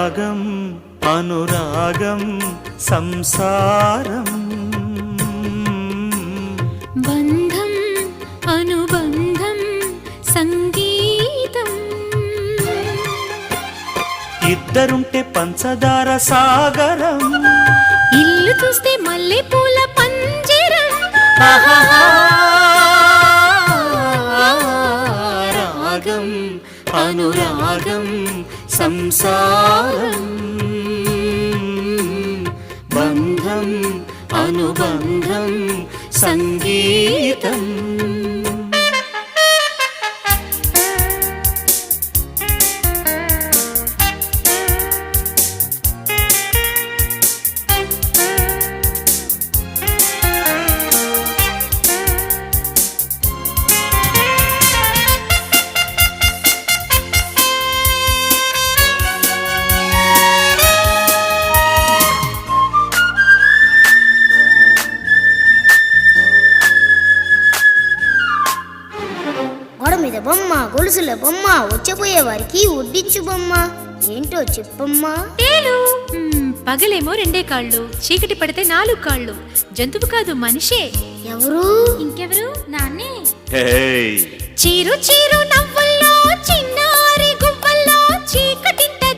రాగం అనురాగం సంసారం బంధం అనుబంధం సంగీతం ఇద్దరుంటే పంచదార సాగరం ఇల్లు చూస్తే మల్లె పూల పంజరం రాగం అనురాగం సంసారం బంధం అనుబంధం సంగీతం గోడ మీద బొమ్మ గొలుసుల బొమ్మ వచ్చపోయే వారికి వడ్డించు బొమ్మ ఏంటో చెప్పమ్మా తేలు పగలేమో 2 కాళ్ళు చీకటి పడితే 4 కాళ్ళు జంతువు కాదు మనిషే ఎవరు ఇంకెవరు నాన్నే హే చీరు చీరు నవ్వుల్లో చిన్న